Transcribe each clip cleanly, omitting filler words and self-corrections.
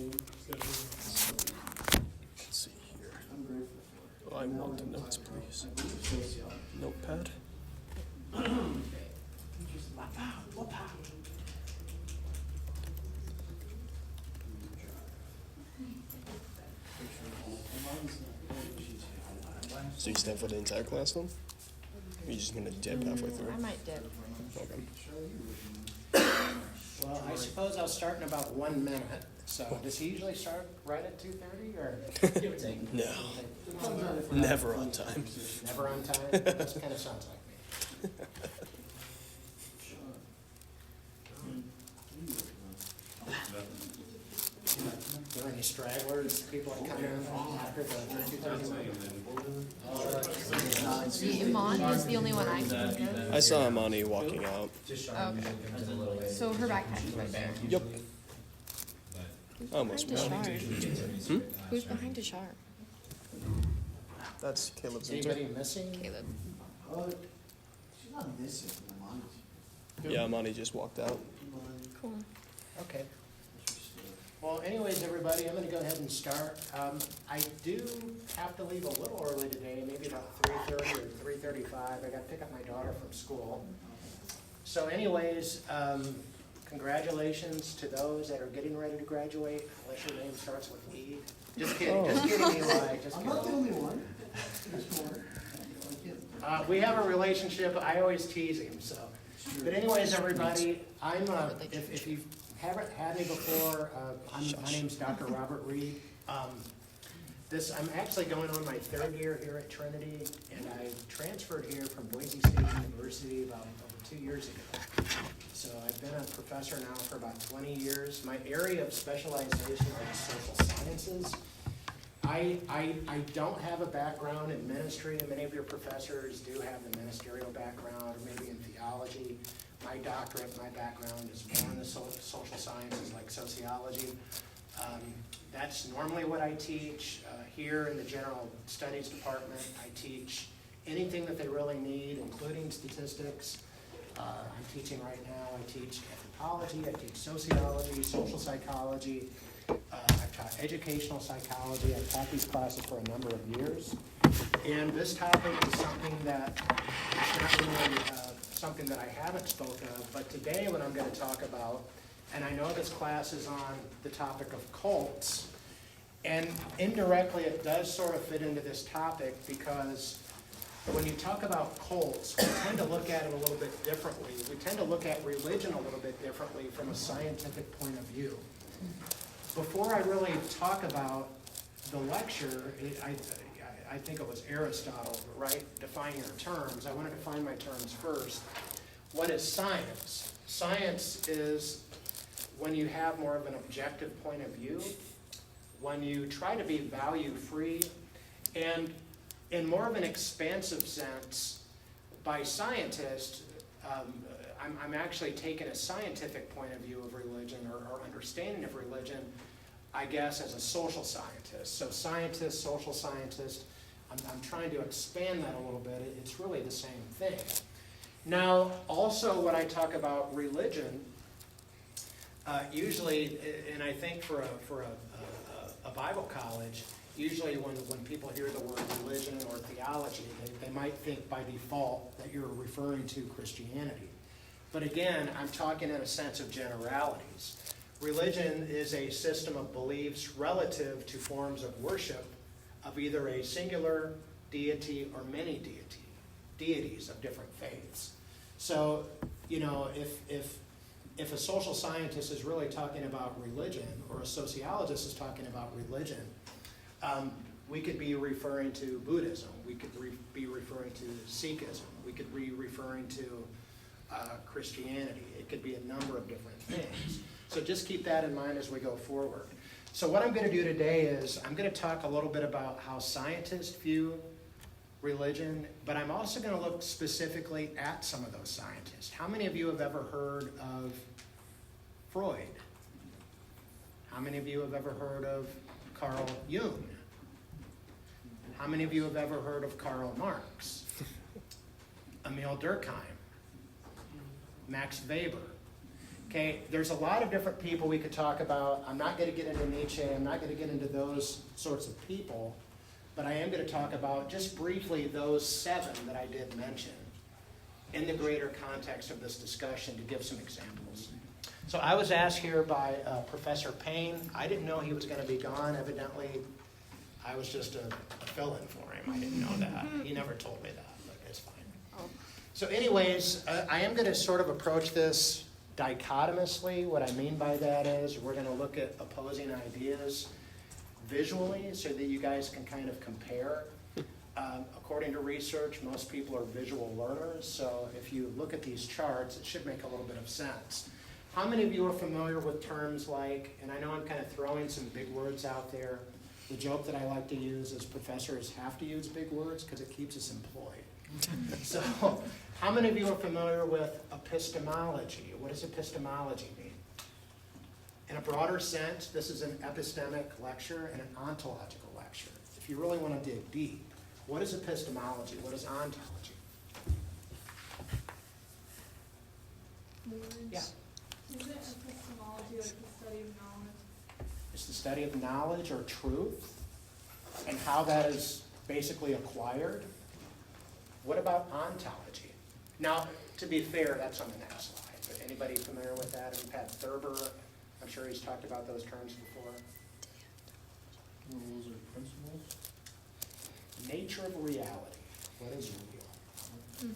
Let's see here. Oh, I want the notes, please. Notepad. So you stand for the entire class then? Or you just gonna dip halfway through? I might dip. Okay. Well, I suppose I'll start in about 1 minute. So does he usually start right at 2:30 or? Give or take. No. Never on time. Never on time? That kind of sounds like me. Are there any stragglers, people that come in after the 2:30? Iman is the only one I can think of. I saw Amani walking out. Okay. So her backpack is right there. Yep. Almost Behind won. Tashar. Who's behind Tashar? That's Caleb's Is anybody intern. missing? Caleb. She's not missing, Amani. Yeah, Amani just walked out. Cool. Okay. Well, anyways, everybody, I'm going to go ahead and start. I do have to leave a little early today, maybe about 3:30 or 3:35. I got to pick up my daughter from school. So anyways, congratulations to those that are getting ready to graduate, unless your name starts with E. Just kidding, just kidding, Eli, just I'm not the kidding. only one. There's more. We have a relationship, I always tease him, so. But anyways, everybody, I'm, if you haven't had me before, my name's Dr. Robert Reed. I'm actually going on my 3rd year here at Trinity, and I transferred here from Boise State University about over 2 years ago. So I've been a professor now for about 20 years. My area of specialization is social sciences. I don't have a background in ministry, and many of your professors do have the ministerial background, or maybe in theology. My doctorate, my background is more in the social sciences, like sociology. That's normally what I teach. Here in the general studies department, I teach anything that they really need, including statistics. I'm teaching right now, I teach anthropology, I teach sociology, social psychology. I've taught educational psychology. I've taught these classes for a number of years. And this topic is something that is not really something that I haven't spoken of, but today what I'm going to talk about, and I know this class is on the topic of cults, and indirectly it does sort of fit into this topic because when you talk about cults, we tend to look at it a little bit differently. We tend to look at religion a little bit differently from a scientific point of view. Before I really talk about the lecture, I think it was Aristotle, right? Define your terms. I want to define my terms first. What is science? Science is when you have more of an objective point of view, when you try to be value-free, and in more of an expansive sense, by scientist, I'm actually taking a scientific point of view of religion or understanding of religion, I guess, as a social scientist. So scientist, social scientist, I'm trying to expand that a little bit. It's really the same thing. Now, also when I talk about religion, usually, and I think for a Bible college, usually when people hear the word religion or theology, they might think by default that you're referring to Christianity. But again, I'm talking in a sense of generalities. Religion is a system of beliefs relative to forms of worship of either a singular deity or many deities of different faiths. So, if a social scientist is really talking about religion, or a sociologist is talking about religion, we could be referring to Buddhism. We could be referring to Sikhism. We could be referring to Christianity. It could be a number of different things. So just keep that in mind as we go forward. So what I'm going to do today is I'm going to talk a little bit about how scientists view religion, but I'm also going to look specifically at some of those scientists. How many of you have ever heard of Freud? How many of you have ever heard of Carl Jung? How many of you have ever heard of Karl Marx? Emil Durkheim? Max Weber? Okay, there's a lot of different people we could talk about. I'm not going to get into Nietzsche. I'm not going to get into those sorts of people. But I am going to talk about, just briefly, those 7 that I did mention in the greater context of this discussion to give some examples. So I was asked here by Professor Payne. I didn't know he was going to be gone. Evidently, I was just a fill-in for him. I didn't know that. He never told me that, but it's fine. Oh. So anyways, I am going to sort of approach this dichotomously. What I mean by that is we're going to look at opposing ideas visually so that you guys can kind of compare. According to research, most people are visual learners, so if you look at these charts, it should make a little bit of sense. How many of you are familiar with terms like, and I know I'm kind of throwing some big words out there, the joke that I like to use is professors have to use big words because it keeps us employed. So, how many of you are familiar with epistemology? What does epistemology mean? In a broader sense, this is an epistemic lecture and an ontological lecture. If you really want to dig deep, what is epistemology? What is ontology? Yeah. Isn't epistemology like the study of knowledge? It's the study of knowledge or truth and how that is basically acquired. What about ontology? Now, to be fair, that's on the next slide, but anybody familiar with that? We've had Thurber, I'm sure he's talked about those terms before. Rules or principles? Nature of reality. What is real?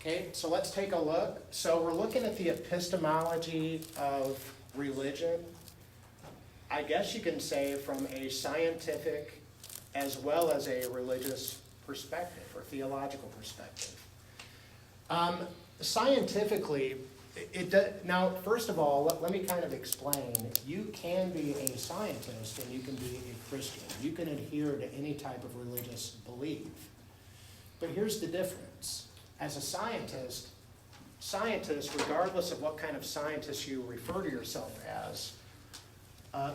Okay, so let's take a look. So we're looking at the epistemology of religion. I guess you can say from a scientific as well as a religious perspective or theological perspective. Scientifically, now, first of all, let me kind of explain. You can be a scientist and you can be a Christian. You can adhere to any type of religious belief. But here's the difference. As a scientist, regardless of what kind of scientist you refer to yourself as,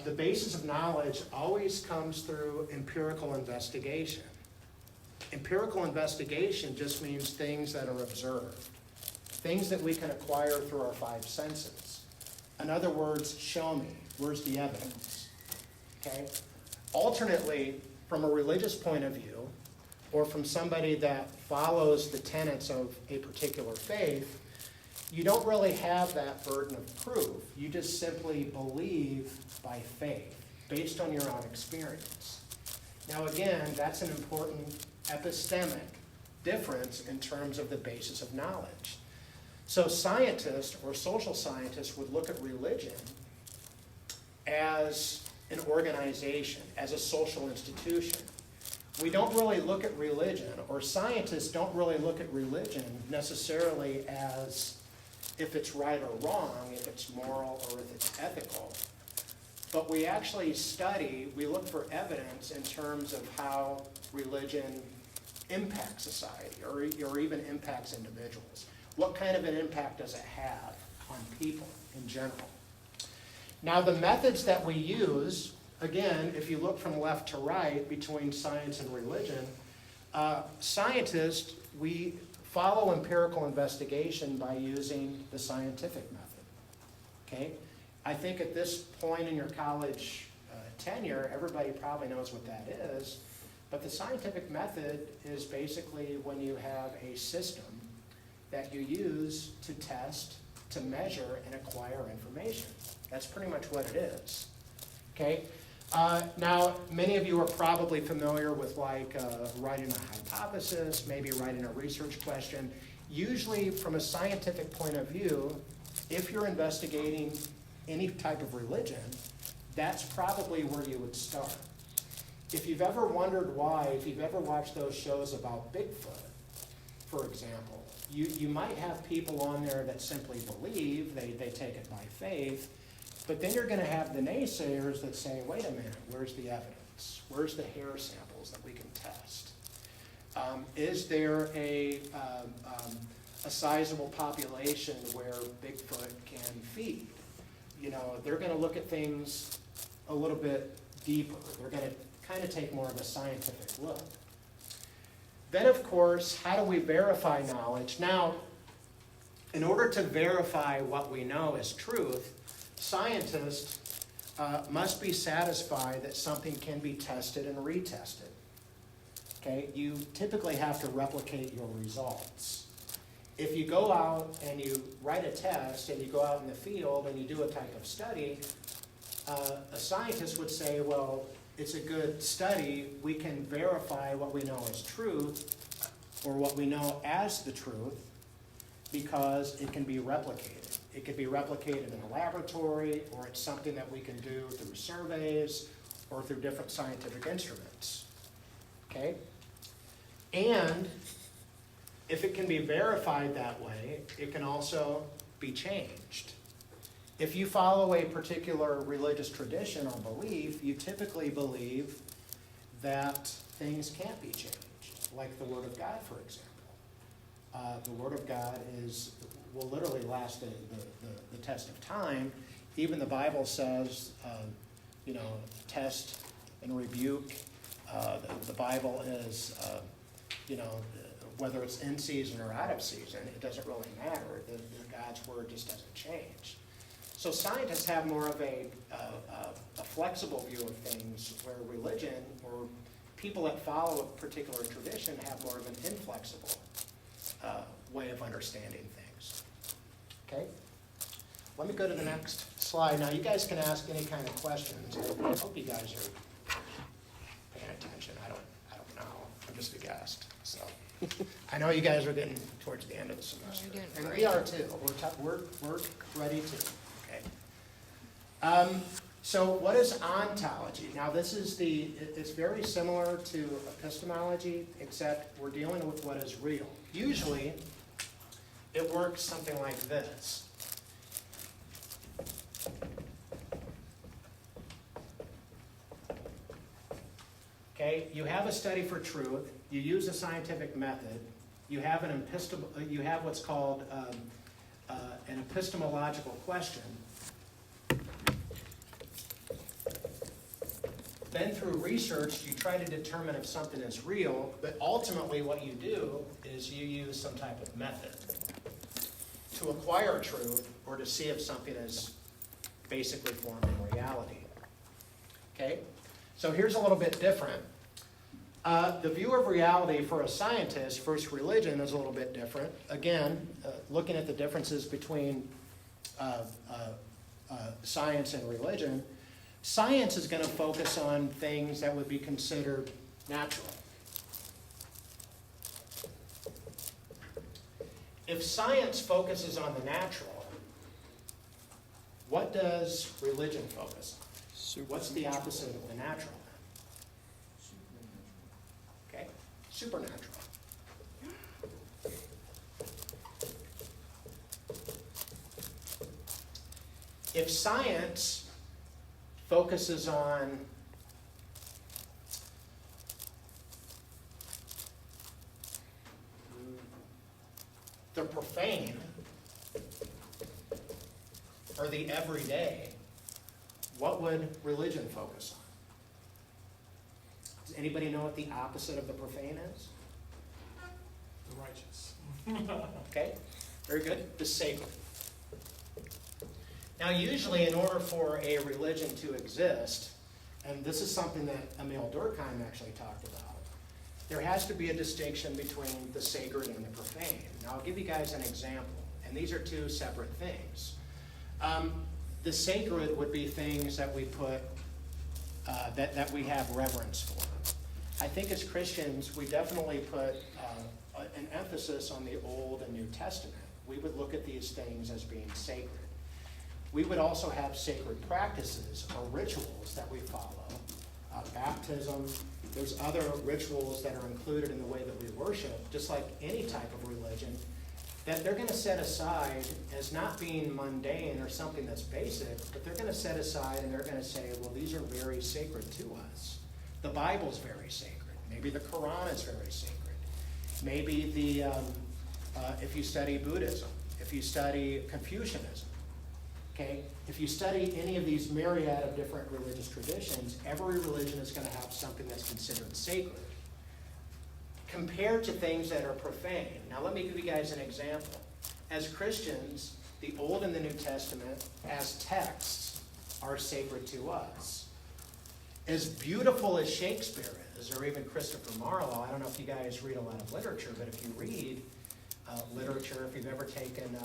the basis of knowledge always comes through empirical investigation. Empirical investigation just means things that are observed, things that we can acquire through our 5 senses. In other words, show me, where's the evidence? Okay? Alternately, from a religious point of view, or from somebody that follows the tenets of a particular faith, you don't really have that burden of proof. You just simply believe by faith, based on your own experience. Now again, that's an important epistemic difference in terms of the basis of knowledge. So scientists or social scientists would look at religion as an organization, as a social institution. We don't really look at religion, or scientists don't really look at religion necessarily as if it's right or wrong, if it's moral or if it's ethical. But we actually we look for evidence in terms of how religion impacts society or even impacts individuals. What kind of an impact does it have on people in general? Now the methods that we use, again, if you look from left to right between science and religion, scientists, we follow empirical investigation by using the scientific method, okay? I think at this point in your college tenure, everybody probably knows what that is, but the scientific method is basically when you have a system that you use to test, to measure, and acquire information. That's pretty much what it is, okay? Now, many of you are probably familiar with writing a hypothesis, maybe writing a research question. Usually, from a scientific point of view, if you're investigating any type of religion, that's probably where you would start. If you've ever wondered why, if you've ever watched those shows about Bigfoot, for example, you might have people on there that simply believe, they take it by faith, but then you're going to have the naysayers that say, wait a minute, where's the evidence? Where's the hair samples that we can test? Is there a sizable population where Bigfoot can feed? You know, they're going to look at things a little bit deeper. They're going to kind of take more of a scientific look. Then, of course, how do we verify knowledge? Now, In order to verify what we know as truth, scientists must be satisfied that something can be tested and retested. Okay, you typically have to replicate your results. If you go out and you write a test and you go out in the field and you do a type of study, a scientist would say, well, it's a good study. We can verify what we know as truth or what we know as the truth because it can be replicated. It could be replicated in a laboratory, or it's something that we can do through surveys or through different scientific instruments. Okay? And if it can be verified that way, it can also be changed. If you follow a particular religious tradition or belief, you typically believe that things can't be changed, like the Word of God, for example. The Word of God will literally last the test of time. Even the Bible says, test and rebuke. The Bible is, whether it's in season or out of season, it doesn't really matter. God's Word just doesn't change. So scientists have more of a flexible view of things, where religion or people that follow a particular tradition have more of an inflexible way of understanding things. Okay? Let me go to the next slide. Now, you guys can ask any kind of questions. I hope you guys are paying attention. I don't know. I'm just a guest. So I know you guys are getting towards the end of the semester. You're doing And great. we are too. We're ready too. Okay. So what is ontology? Now, it's very similar to epistemology, except we're dealing with what is real. Usually, it works something like this. Okay, you have a study for truth. You use a scientific method. You have what's called an epistemological question. Then through research, you try to determine if something is real, but ultimately what you do is you use some type of method to acquire truth or to see if something is basically formed in reality. Okay? So here's a little bit different. The view of reality for a scientist versus religion is a little bit different. Again, looking at the differences between science and religion, science is going to focus on things that would be considered natural. If science focuses on the natural, what does religion focus on? What's the opposite of the natural? Okay, supernatural. If science focuses on the profane or the everyday, what would religion focus on? Does anybody know what the opposite of the profane is? The righteous. Okay, very good. The sacred. Now, usually in order for a religion to exist, and this is something that Emil Durkheim actually talked about, there has to be a distinction between the sacred and the profane. Now, I'll give you guys an example, and these are two separate things. The sacred would be things that we put, that we have reverence for. I think as Christians, we definitely put an emphasis on the Old and New Testament. We would look at these things as being sacred. We would also have sacred practices or rituals that we follow. Baptism, there's other rituals that are included in the way that we worship, just like any type of religion, that they're going to set aside as not being mundane or something that's basic, but they're going to set aside and they're going to say, well, these are very sacred to us. The Bible's very sacred. Maybe the Quran is very sacred. Maybe if you study Buddhism, if you study Confucianism, okay? If you study any of these myriad of different religious traditions, every religion is going to have something that's considered sacred compared to things that are profane. Now, let me give you guys an example. as Christians, the Old and the New Testament, as texts, are sacred to us. As beautiful as Shakespeare is, or even Christopher Marlowe, I don't know if you guys read a lot of literature, but if you read literature, if you've ever taken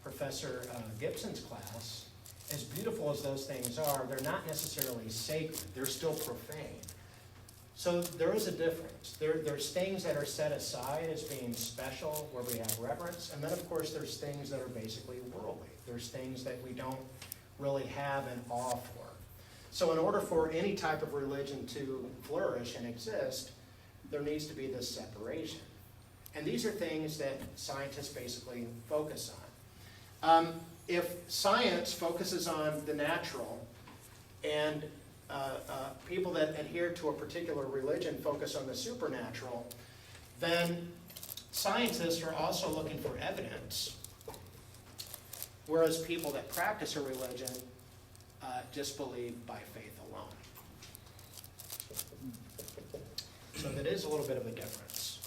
Professor Gibson's class, as beautiful as those things are, they're not necessarily sacred. They're still profane. So there is a difference. There's things that are set aside as being special, where we have reverence, and then of course there's things that are basically worldly. There's things that we don't really have an awe for. So in order for any type of religion to flourish and exist, there needs to be this separation. And these are things that scientists basically focus on. If science focuses on the natural, and people that adhere to a particular religion focus on the supernatural, then scientists are also looking for evidence, whereas people that practice a religion just believe by faith alone. So that is a little bit of a difference.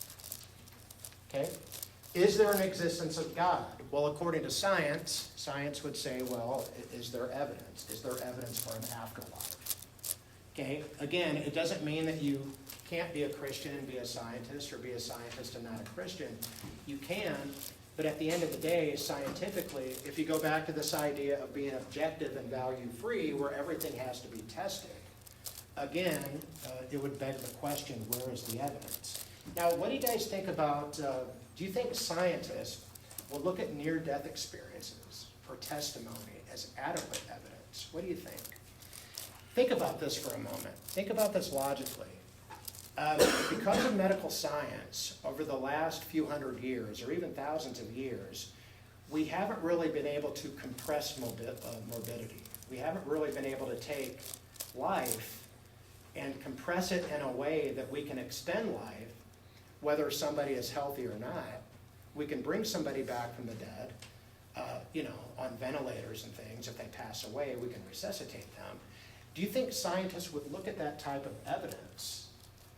Okay? Is there an existence of God? Well, according to science, science would say, well, is there evidence? Is there evidence for an afterlife? Okay? Again, it doesn't mean that you can't be a Christian and be a scientist, or be a scientist and not a Christian. You can, but at the end of the day, scientifically, if you go back to this idea of being objective and value-free, where everything has to be tested, again, it would beg the question, where is the evidence? Now, what do you guys think about, do you think scientists will look at near-death experiences or testimony as adequate evidence? What do you think? Think about this for a moment. Think about this logically. Because of medical science, over the last few hundred years, or even thousands of years, we haven't really been able to compress morbidity. We haven't really been able to take life and compress it in a way that we can extend life, whether somebody is healthy or not. We can bring somebody back from the dead, on ventilators and things. If they pass away, we can resuscitate them. Do you think scientists would look at that type of evidence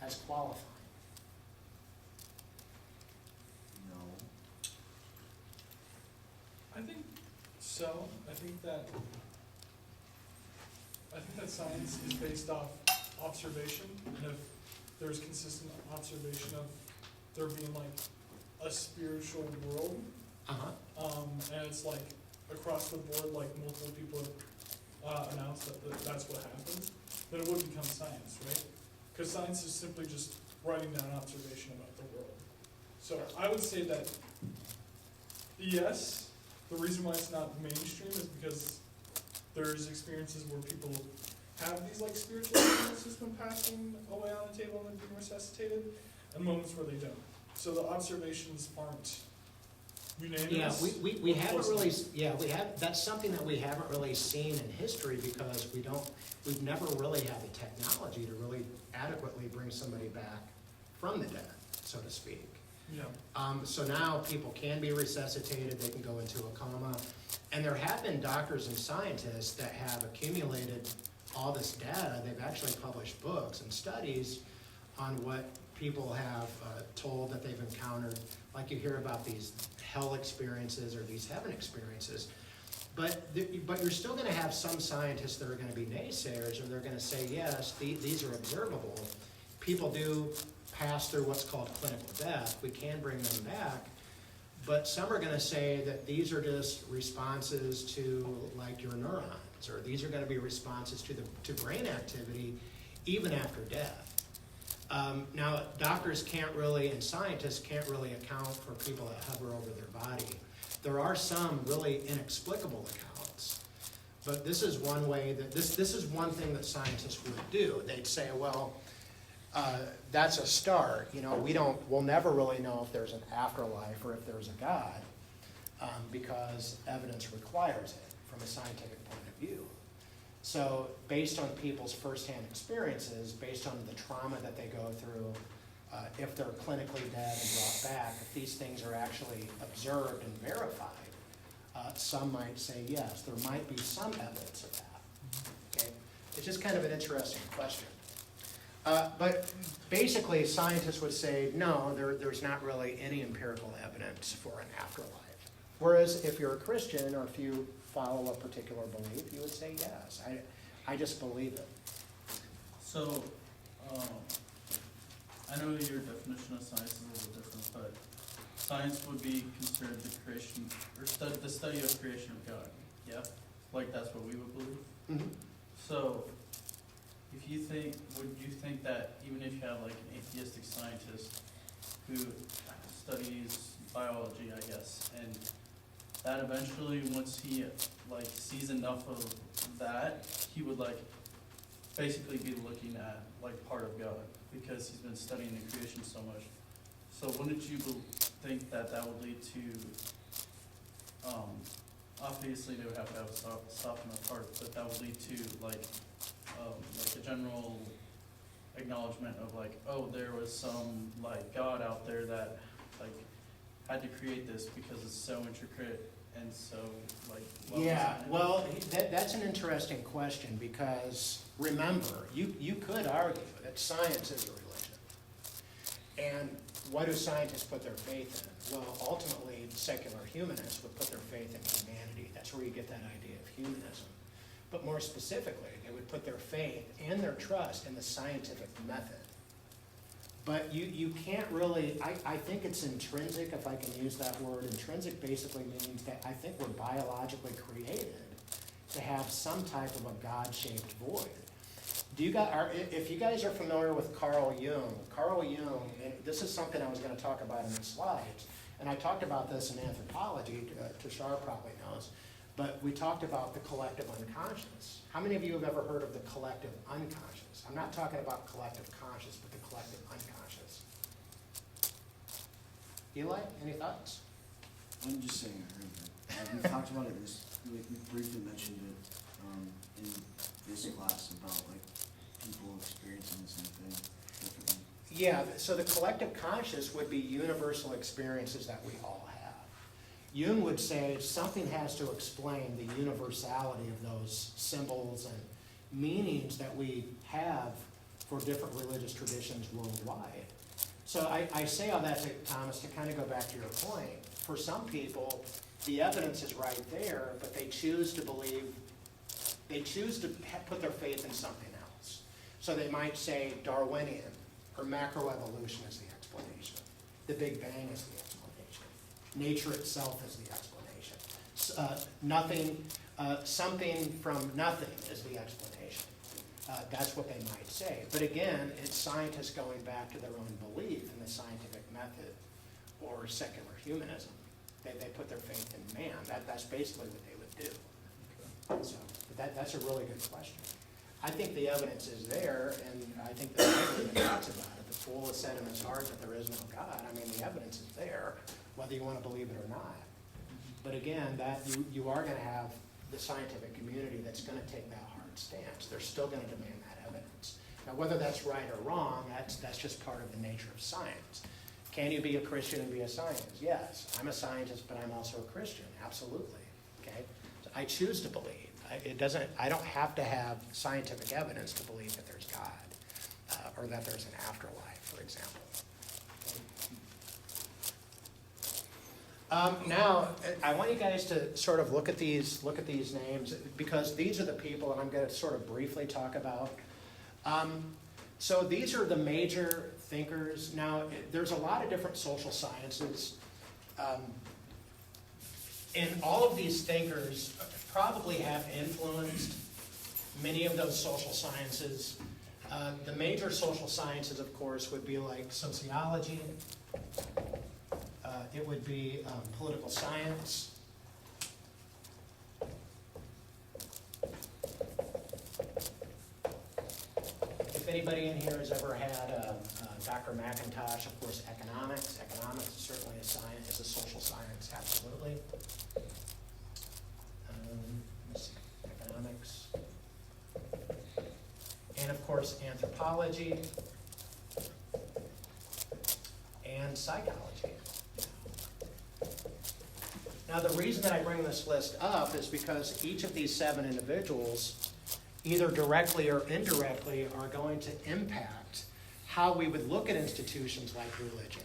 as qualifying? No. I think so. I think that science is based off observation, and if there's consistent observation of there being like a spiritual world, and it's like across the board, like multiple people have announced that that's what happened, then it would become science, right? Because science is simply just writing down observation about the world. So I would say that yes, the reason why it's not mainstream is because there's experiences where people have these like spiritual experiences when passing away on the table and then being resuscitated, and moments where they don't. So the observations aren't unanimous. Yeah, we haven't really, that's something that we haven't really seen in history, because we've never really had the technology to really adequately bring somebody back from the dead, so to speak. Yeah. So now people can be resuscitated, they can go into a coma, and there have been doctors and scientists that have accumulated all this data. They've actually published books and studies on what people have told that they've encountered, like you hear about these hell experiences or these heaven experiences. But you're still going to have some scientists that are going to be naysayers, or they're going to say, yes, these are observable. People do pass through what's called clinical death. We can bring them back. But some are going to say that these are just responses to like your neurons, or these are going to be responses to brain activity even after death. Now, doctors can't really, and scientists can't really account for people that hover over their body. There are some really inexplicable accounts, but this is one way that, this is one thing that scientists would do. They'd say, well, that's a start. We'll never really know if there's an afterlife or if there's a God, because evidence requires it from a scientific point of view. So based on people's firsthand experiences, based on the trauma that they go through, if they're clinically dead and brought back, if these things are actually observed and verified, some might say yes, there might be some evidence of that. Okay? It's just kind of an interesting question. But basically, scientists would say, no, there's not really any empirical evidence for an afterlife. Whereas if you're a Christian, or if you follow a particular belief, you would say, yes, I just believe it. So, I know your definition of science is a little different, but science would be considered the creation, or the study of creation of God, yeah? Like that's what we would believe? Mhm. So, if you think, would you think that even if you have like an atheistic scientist who studies biology, I guess, and that eventually, once he like sees enough of that, he would like basically be looking at like part of God because he's been studying the creation so much. So wouldn't you think that that would lead to, obviously they would have to have a soft enough heart, but that would lead to like a general acknowledgement of like, oh, there was some like God out there that like had to create this because it's so intricate and so like Yeah, well, that's an interesting question, because remember, you could argue that science is a religion. And what do scientists put their faith in? Well, ultimately, secular humanists would put their faith in humanity. That's where you get that idea of humanism. But more specifically, they would put their faith and their trust in the scientific method. But you can't really, I think it's intrinsic, if I can use that word. Intrinsic basically means that I think we're biologically created to have some type of a God-shaped void. If you guys are familiar with Carl Jung, and this is something I was going to talk about in the slides, and I talked about this in anthropology, Tashar probably knows, but we talked about the collective unconscious. How many of you have ever heard of the collective unconscious? I'm not talking about collective conscious, but the collective unconscious. Eli, any thoughts? I'm just saying I heard that. We talked about it, we briefly mentioned it in this class about like people experiencing the same thing differently. Yeah, so the collective conscious would be universal experiences that we all have. Jung would say something has to explain the universality of those symbols and meanings that we have for different religious traditions worldwide. So I say all that, Thomas, to kind of go back to your point. For some people, the evidence is right there, but they choose to believe, they choose to put their faith in something else. So they might say Darwinian or macroevolution is the explanation. The Big Bang is the explanation. Nature itself is the explanation. Something from nothing is the explanation. That's what they might say. But again, it's scientists going back to their own belief in the scientific method or secular humanism. They put their faith in man. That's basically what they would do. So that's a really good question. I think the evidence is there, and I think the Bible even talks about it. The fool has said in his heart that there is no God. I mean, the evidence is there, whether you want to believe it or not. But again, that you are going to have the scientific community that's going to take that hard stance. They're still going to demand that evidence. Now, whether that's right or wrong, that's just part of the nature of science. Can you be a Christian and be a scientist? Yes, I'm a scientist, but I'm also a Christian. Absolutely. Okay, so I choose to believe. I don't have to have scientific evidence to believe that there's God or that there's an afterlife, for example. Now, I want you guys to sort of look at these names, because these are the people that I'm going to sort of briefly talk about. So these are the major thinkers. Now, there's a lot of different social sciences. And all of these thinkers probably have influenced many of those social sciences. The major social sciences, of course, would be like sociology. It would be political science. If anybody in here has ever had Dr. McIntosh, of course, economics. Economics is certainly a science, it's a social science, absolutely. Let's see, economics. And of course, anthropology and psychology. Now, the reason that I bring this list up is because each of these 7 individuals either directly or indirectly, are going to impact how we would look at institutions like religion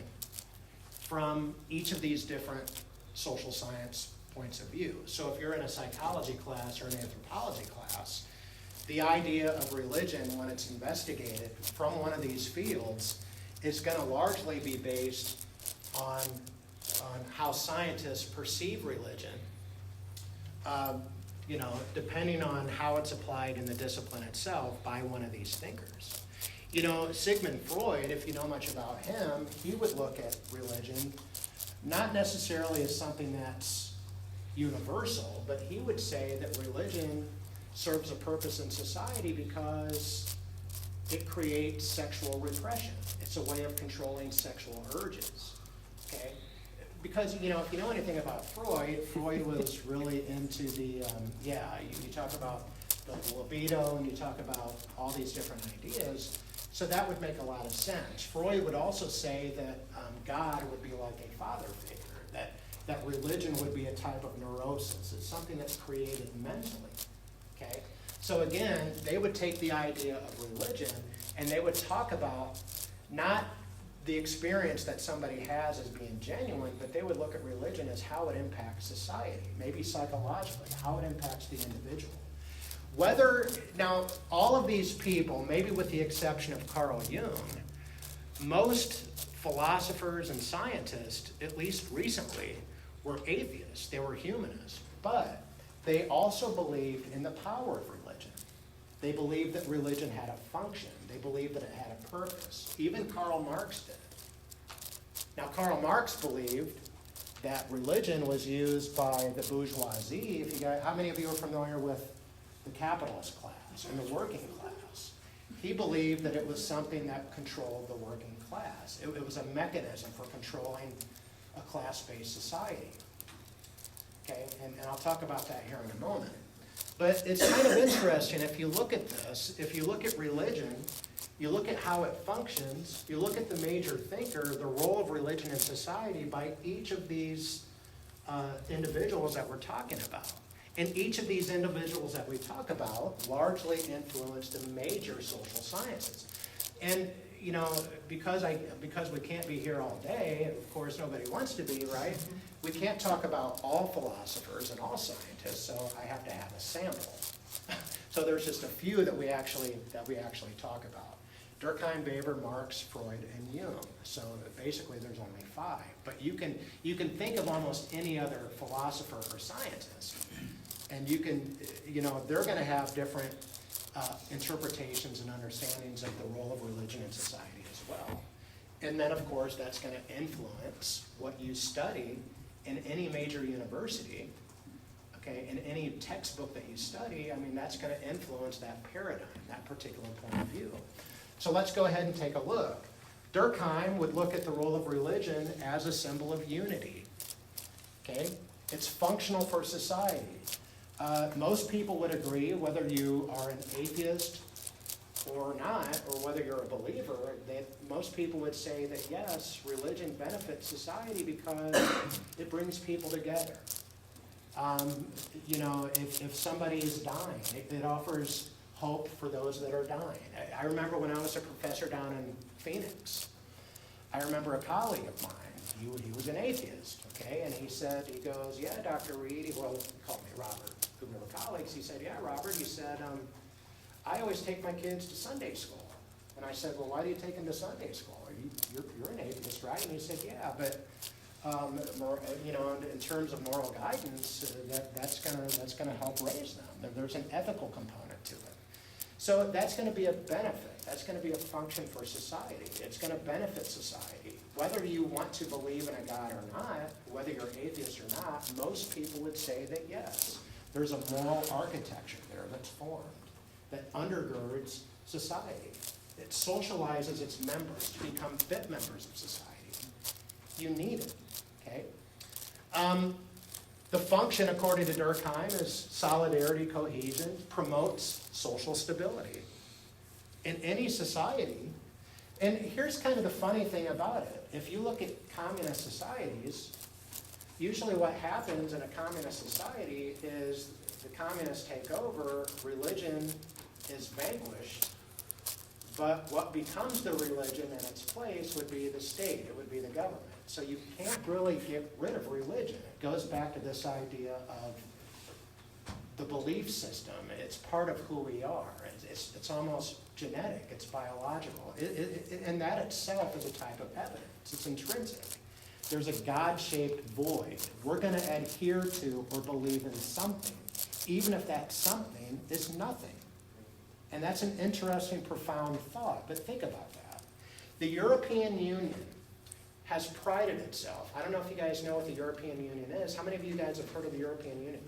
from each of these different social science points of view. So if you're in a psychology class or an anthropology class, the idea of religion, when it's investigated from one of these fields, is going to largely be based on how scientists perceive religion, depending on how it's applied in the discipline itself by one of these thinkers. Sigmund Freud, if you know much about him, he would look at religion not necessarily as something that's universal, but he would say that religion serves a purpose in society because it creates sexual repression. It's a way of controlling sexual urges, okay? Because, if you know anything about Freud, Freud was really into the, you talk about the libido and you talk about all these different ideas, so that would make a lot of sense. Freud would also say that God would be like a father figure, that religion would be a type of neurosis. It's something that's created mentally, okay? So again, they would take the idea of religion and they would talk about not the experience that somebody has as being genuine, but they would look at religion as how it impacts society, maybe psychologically, how it impacts the individual. Now, all of these people, maybe with the exception of Carl Jung, most philosophers and scientists, at least recently, were atheists. They were humanists. But they also believed in the power of religion. They believed that religion had a function. They believed that it had a purpose. Even Karl Marx did. Now, Karl Marx believed that religion was used by the bourgeoisie. How many of you are familiar with the capitalist class and the working class? He believed that it was something that controlled the working class. It was a mechanism for controlling a class-based society. Okay, and I'll talk about that here in a moment. But it's kind of interesting if you look at this, if you look at religion, you look at how it functions, you look at the major thinker, the role of religion in society by each of these individuals that we're talking about. And each of these individuals that we talk about largely influenced the major social sciences. And because we can't be here all day, and of course nobody wants to be, right? We can't talk about all philosophers and all scientists, so I have to have a sample. So there's just a few that we actually talk about. Durkheim, Weber, Marx, Freud, and Jung. So basically there's only 5. But you can think of almost any other philosopher or scientist, and they're going to have different interpretations and understandings of the role of religion in society as well. And then, of course, that's going to influence what you study in any major university, okay, in any textbook that you study. I mean, that's going to influence that paradigm, that particular point of view. So let's go ahead and take a look. Durkheim would look at the role of religion as a symbol of unity, okay? It's functional for society. Most people would agree, whether you are an atheist or not, or whether you're a believer, that most people would say that yes, religion benefits society because it brings people together. If somebody is dying, it offers hope for those that are dying. I remember when I was a professor down in Phoenix, I remember a colleague of mine, he was an atheist, okay, and he goes, yeah, Dr. Reed, he called me Robert, we were colleagues, he said, yeah, Robert, he said, I always take my kids to Sunday school. And I said, well, why do you take them to Sunday school? You're an atheist, right? And he said, yeah, but in terms of moral guidance, that's gonna help raise them. There's an ethical component to it. So that's going to be a benefit. That's going to be a function for society. It's going to benefit society. Whether you want to believe in a God or not, whether you're atheist or not, most people would say that yes, there's a moral architecture there that's formed that undergirds society. It socializes its members to become fit members of society. You need it, okay? The function, according to Durkheim, is solidarity, cohesion, promotes social stability in any society. And here's kind of the funny thing about it. If you look at communist societies, usually what happens in a communist society is the communists take over, religion is vanquished, but what becomes the religion in its place would be the state, it would be the government. So you can't really get rid of religion. It goes back to this idea of the belief system. It's part of who we are. It's almost genetic, it's biological. And that itself is a type of evidence. It's intrinsic. There's a God-shaped void. We're going to adhere to or believe in something, even if that something is nothing. And that's an interesting, profound thought, but think about that. The European Union has prided itself. I don't know if you guys know what the European Union is. How many of you guys have heard of the European Union?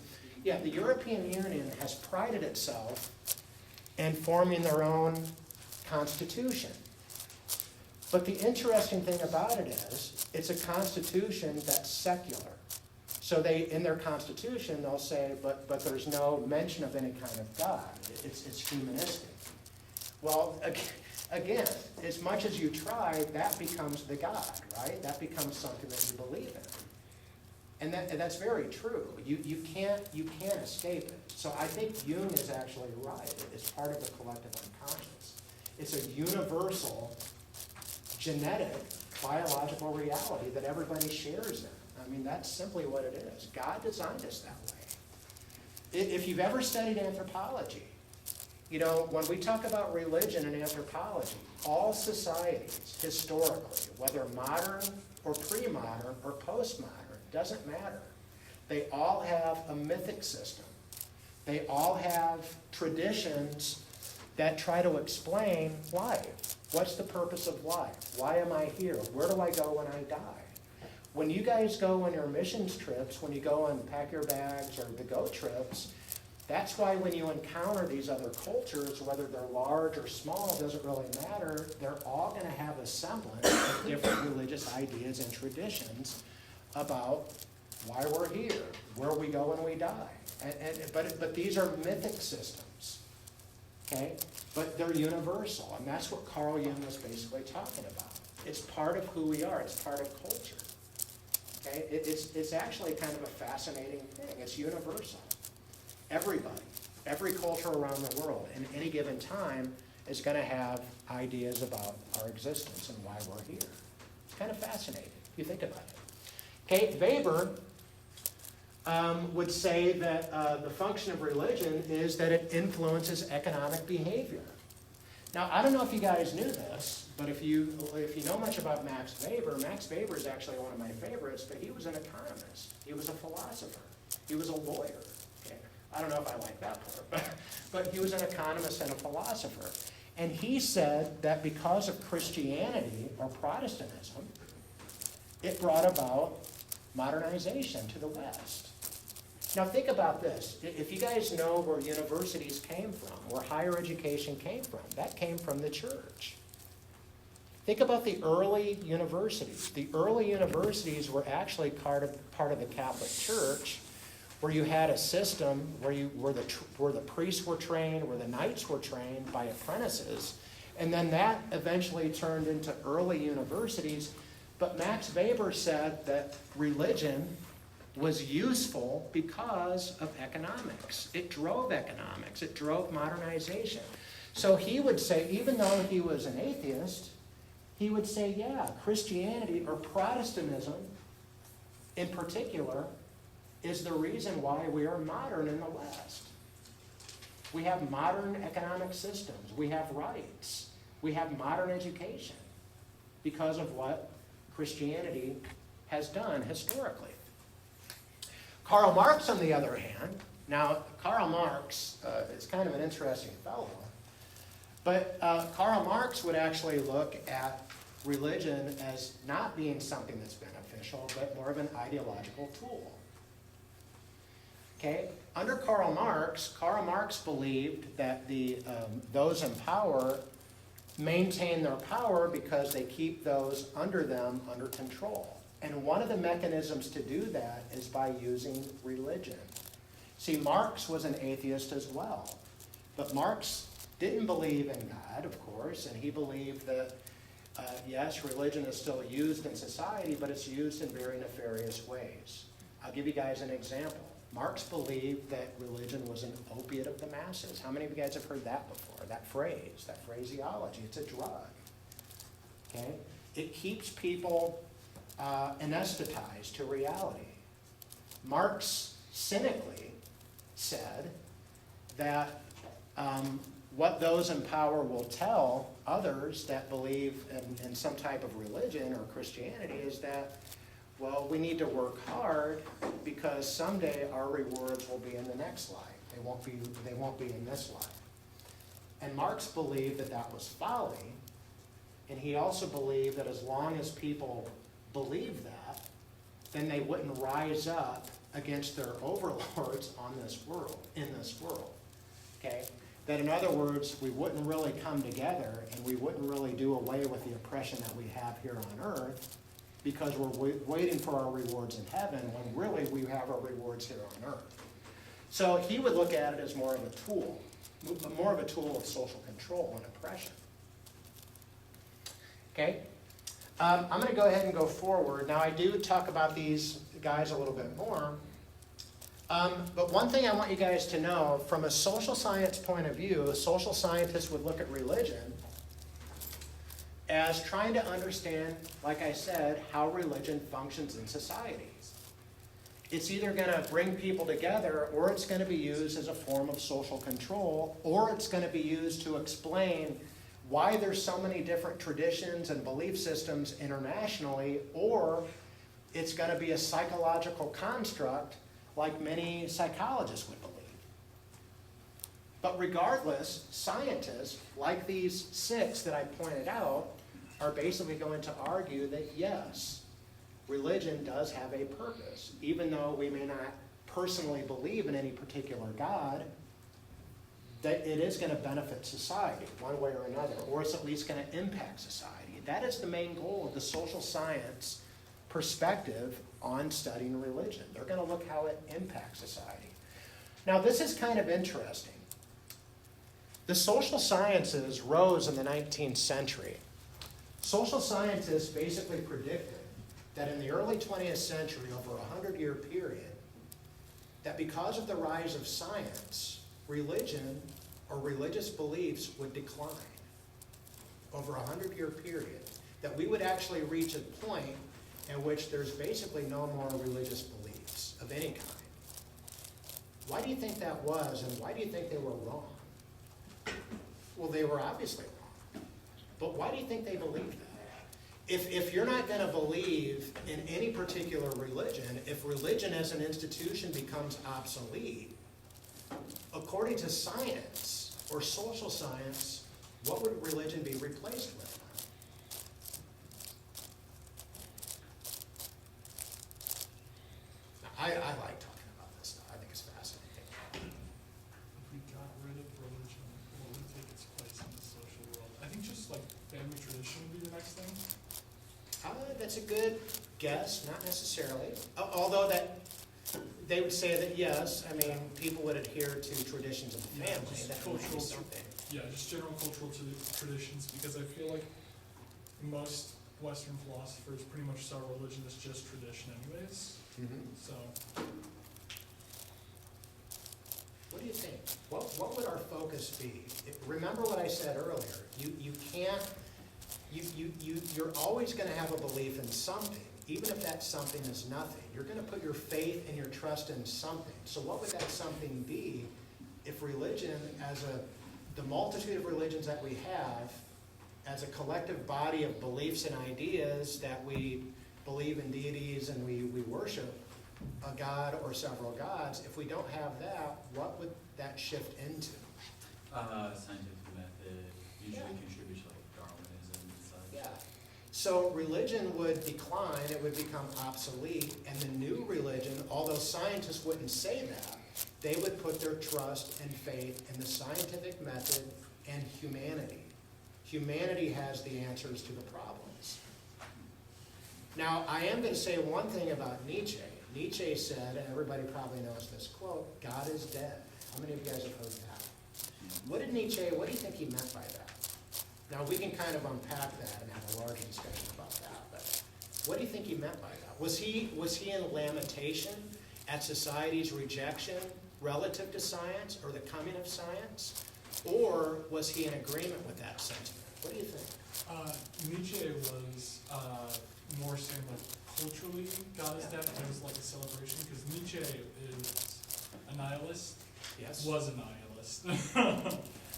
Yeah, the European Union has prided itself in forming their own constitution. But the interesting thing about it is, it's a constitution that's secular. So in their constitution, they'll say, but there's no mention of any kind of God. It's humanistic. Well, again, as much as you try, that becomes the God, right? That becomes something that you believe in. And that's very true. You can't escape it. So I think Jung is actually right. It's part of the collective unconscious. It's a universal, genetic, biological reality that everybody shares in. I mean, that's simply what it is. God designed us that way. If you've ever studied anthropology, you know, when we talk about religion and anthropology, all societies, historically, whether modern or pre-modern or postmodern, doesn't matter. They all have a mythic system. They all have traditions that try to explain life. What's the purpose of life? Why am I here? Where do I go when I die? When you guys go on your missions trips, when you go on Pack Your Bags or the Go trips, that's why when you encounter these other cultures, whether they're large or small, doesn't really matter, they're all going to have a semblance of different religious ideas and traditions about why we're here, where we go when we die. But these are mythic systems, okay? But they're universal, and that's what Carl Jung was basically talking about. It's part of who we are. It's part of culture. Okay? It's actually kind of a fascinating thing. It's universal. Everybody, every culture around the world, in any given time, is going to have ideas about our existence and why we're here. It's kind of fascinating if you think about it. Okay, Weber would say that the function of religion is that it influences economic behavior. Now, I don't know if you guys knew this, but if you know much about Max Weber is actually one of my favorites, but he was an economist. He was a philosopher. He was a lawyer. Okay? I don't know if I like that part, but he was an economist and a philosopher. And he said that because of Christianity or Protestantism, it brought about modernization to the West. Now think about this. If you guys know where universities came from, where higher education came from, that came from the church. Think about the early universities. The early universities were actually part of the Catholic Church, where you had a system where the priests were trained, where the knights were trained by apprentices, and then that eventually turned into early universities. But Max Weber said that religion was useful because of economics. It drove economics. It drove modernization. So he would say, even though he was an atheist, he would say, yeah, Christianity or Protestantism in particular is the reason why we are modern in the West. We have modern economic systems. We have rights. We have modern education because of what Christianity has done historically. Karl Marx, on the other hand, now Karl Marx is kind of an interesting fellow, but Karl Marx would actually look at religion as not being something that's beneficial, but more of an ideological tool. Okay? Under Karl Marx believed that those in power maintain their power because they keep those under them under control. And one of the mechanisms to do that is by using religion. See, Marx was an atheist as well. But Marx didn't believe in God, of course, and he believed that, yes, religion is still used in society, but it's used in very nefarious ways. I'll give you guys an example. Marx believed that religion was an opiate of the masses. How many of you guys have heard that before? That phrase, that phraseology. It's a drug. Okay? It keeps people anesthetized to reality. Marx cynically said that what those in power will tell others that believe in some type of religion or Christianity is that, well, we need to work hard because someday our rewards will be in the next life. They won't be in this life. And Marx believed that that was folly, and he also believed that as long as people believed that, then they wouldn't rise up against their overlords in this world. Okay? That in other words, we wouldn't really come together and we wouldn't really do away with the oppression that we have here on earth because we're waiting for our rewards in heaven when really we have our rewards here on earth. So he would look at it as more of a tool of social control and oppression. Okay? I'm going to go ahead and go forward. Now I do talk about these guys a little bit more. But one thing I want you guys to know, from a social science point of view, a social scientist would look at religion as trying to understand, like I said, how religion functions in societies. It's either going to bring people together, or it's going to be used as a form of social control, or it's going to be used to explain why there's so many different traditions and belief systems internationally, or it's going to be a psychological construct like many psychologists would believe. But regardless, scientists, like these 6 that I pointed out, are basically going to argue that yes, religion does have a purpose. Even though we may not personally believe in any particular God, that it is going to benefit society one way or another, or it's at least going to impact society. That is the main goal of the social science perspective on studying religion. They're going to look how it impacts society. Now, this is kind of interesting. The social sciences rose in the 19th century. Social scientists basically predicted that in the early 20th century, over a 100-year period, that because of the rise of science, religion or religious beliefs would decline over a 100-year period, that we would actually reach a point in which there's basically no more religious beliefs of any kind. Why do you think that was, and why do you think they were wrong? Well, they were obviously wrong. But why do you think they believed that? If you're not going to believe in any particular religion, if religion as an institution becomes obsolete, according to science or social science, what would religion be replaced with? I like talking about this stuff. I think it's fascinating. If we got rid of religion, what would take its place in the social world? I think just like family tradition would be the next thing. That's a good guess, not necessarily. Although that they would say that yes, I mean, people would adhere to traditions of the family. Just That would be cultural, something. yeah, just general cultural traditions, because I feel like most Western philosophers pretty much saw religion as just tradition anyways. So, what do you think? What would our focus be? Remember what I said earlier. You can't. You're always going to have a belief in something, even if that something is nothing. You're going to put your faith and your trust in something. So what would that something be if religion, as the multitude of religions that we have, as a collective body of beliefs and ideas that we believe in deities and we worship a god or several gods, if we don't have that, what would that shift into? Scientific method usually contributes to like Darwinism and such. Yeah. So religion would decline, it would become obsolete, and the new religion, although scientists wouldn't say that, they would put their trust and faith in the scientific method and humanity. Humanity has the answers to the problems. Now, I am going to say one thing about Nietzsche. Nietzsche said, and everybody probably knows this quote, God is dead. How many of you guys have heard that? What do you think he meant by that? Now, we can kind of unpack that and have a larger discussion about that, but what do you think he meant by that? Was he in lamentation at society's rejection relative to science or the coming of science? Or was he in agreement with that sentiment? What do you think? Nietzsche was more saying like culturally God is dead, and it was like a celebration, because Nietzsche is a nihilist, Yes? was a nihilist.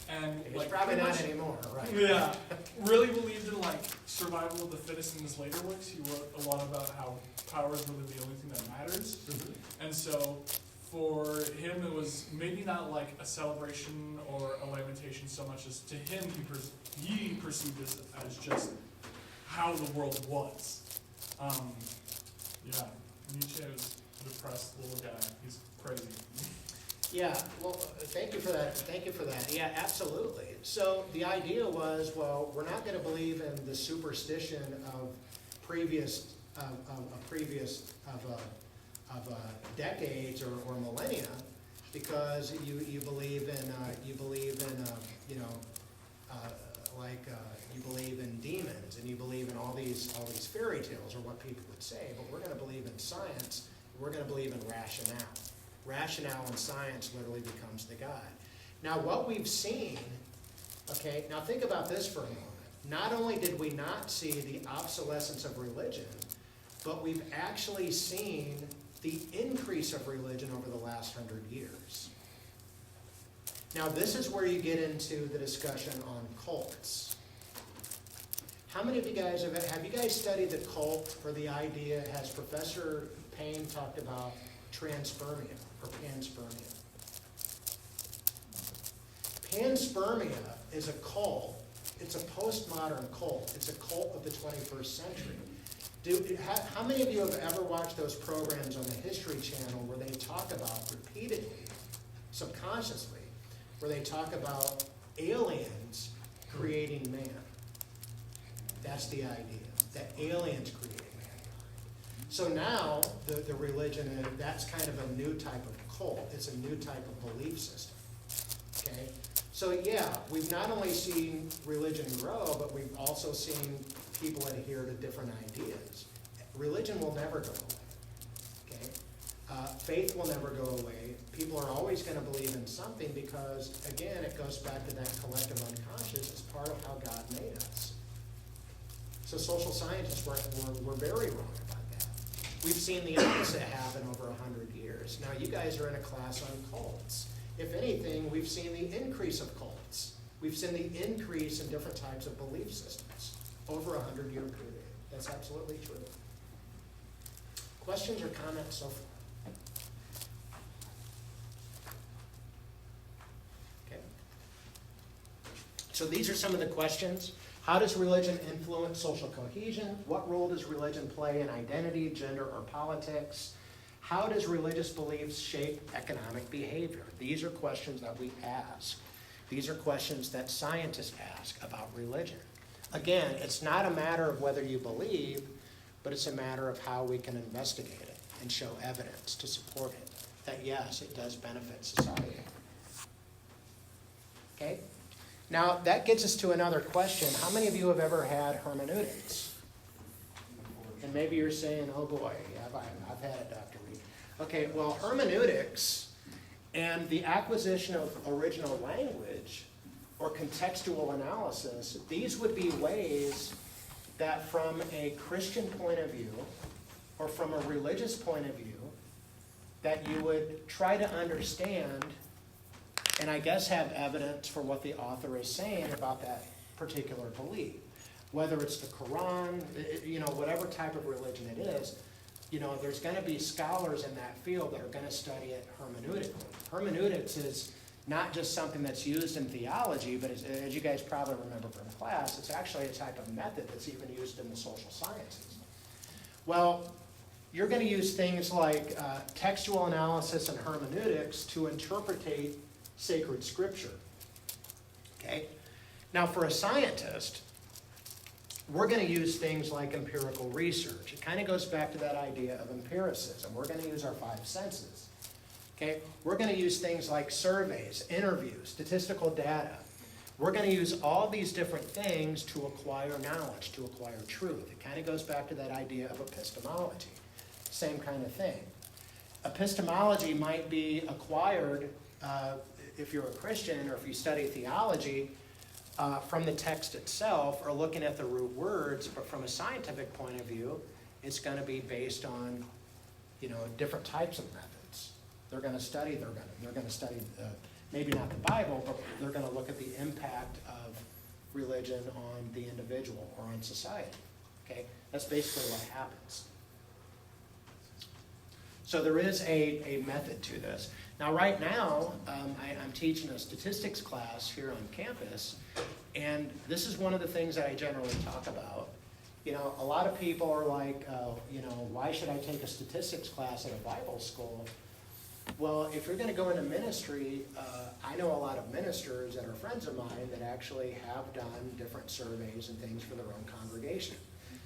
And He's like probably pretty not much- anymore, right? Yeah, really believed in like survival of the fittest in his later works. He wrote a lot about how power is really the only thing that matters. Mhm. And so for him, it was maybe not like a celebration or a lamentation so much as to him, he perceived this as just how the world was. Yeah, Nietzsche was a depressed little guy. He's crazy. Yeah, well, thank you for that, thank you for that. Yeah, absolutely. So the idea was, well, we're not gonna believe in the superstition of decades or millennia, because you believe in, you believe in demons, and you believe in all these fairy tales, or what people would say, but we're gonna believe in science, we're gonna believe in rationale. Rationale in science literally becomes the God. Now what we've seen, okay, now think about this for a moment. Not only did we not see the obsolescence of religion, but we've actually seen the increase of religion over the last 100 years. Now this is where you get into the discussion on cults. How many of you guys have you guys studied the cult, or the idea, has Professor Payne talked about transpermia or panspermia? Panspermia is a cult. It's a postmodern cult. It's a cult of the 21st century. How many of you have ever watched those programs on the History Channel where they talk about repeatedly, subconsciously, where they talk about aliens creating man? That's the idea, that aliens create mankind. So now, the religion, that's kind of a new type of cult. It's a new type of belief system, okay? So yeah, we've not only seen religion grow, but we've also seen people adhere to different ideas. Religion will never go away, okay? Faith will never go away. People are always going to believe in something because, again, it goes back to that collective unconscious as part of how God made us. So social scientists were very wrong about that. We've seen the opposite happen over 100 years. Now you guys are in a class on cults. If anything, we've seen the increase of cults. We've seen the increase in different types of belief systems over a 100-year period. That's absolutely true. Questions or comments so far? Okay. So these are some of the questions. How does religion influence social cohesion? What role does religion play in identity, gender, or politics? How does religious beliefs shape economic behavior? These are questions that we ask. These are questions that scientists ask about religion. Again, it's not a matter of whether you believe, but it's a matter of how we can investigate it and show evidence to support it, that yes, it does benefit society. Okay? Now, that gets us to another question. How many of you have ever had hermeneutics? And maybe you're saying, oh boy, I've had it, Dr. Reed. Okay, well, hermeneutics and the acquisition of original language or contextual analysis, these would be ways that from a Christian point of view or from a religious point of view, that you would try to understand and I guess have evidence for what the author is saying about that particular belief. Whether it's the Quran, whatever type of religion it is, there's going to be scholars in that field that are going to study it hermeneutically. Hermeneutics is not just something that's used in theology, but as you guys probably remember from class, it's actually a type of method that's even used in the social sciences. Well, you're going to use things like textual analysis and hermeneutics to interpretate sacred scripture. Okay? Now, for a scientist, we're going to use things like empirical research. It kind of goes back to that idea of empiricism. We're going to use our five senses. Okay? We're going to use things like surveys, interviews, statistical data. We're going to use all these different things to acquire knowledge, to acquire truth. It kind of goes back to that idea of epistemology. Same kind of thing. Epistemology might be acquired, if you're a Christian or if you study theology, from the text itself or looking at the root words, but from a scientific point of view, it's going to be based on, different types of methods. They're going to study, maybe not the Bible, but they're going to look at the impact of religion on the individual or on society. Okay, that's basically what happens. So there is a method to this. Now, right now, I'm teaching a statistics class here on campus, and this is one of the things that I generally talk about. A lot of people are like, why should I take a statistics class at a Bible school? Well, if you're going to go into ministry, I know a lot of ministers that are friends of mine that actually have done different surveys and things for their own congregation.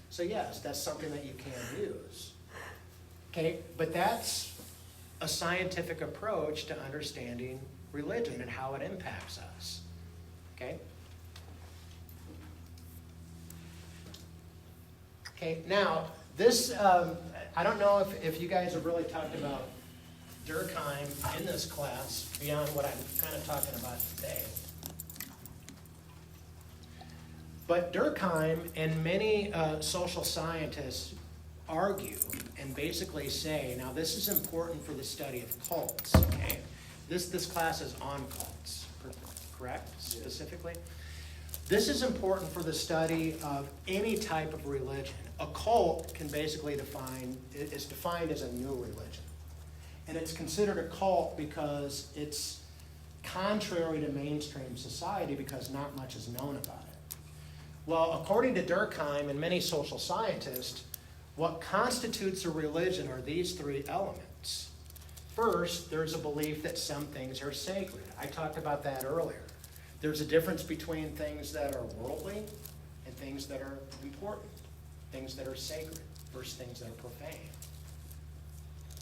So yes, that's something that you can use. Okay, but that's a scientific approach to understanding religion and how it impacts us. Okay? Okay, now, this, I don't know if you guys have really talked about Durkheim in this class beyond what I'm kind of talking about today. But Durkheim and many social scientists argue and basically say, now this is important for the study of cults, okay? This class is on cults, correct, specifically? This is important for the study of any type of religion. A cult can basically is defined as a new religion. And it's considered a cult because it's contrary to mainstream society because not much is known about it. Well, according to Durkheim and many social scientists, what constitutes a religion are these three elements. First, there's a belief that some things are sacred. I talked about that earlier. There's a difference between things that are worldly and things that are important, things that are sacred versus things that are profane.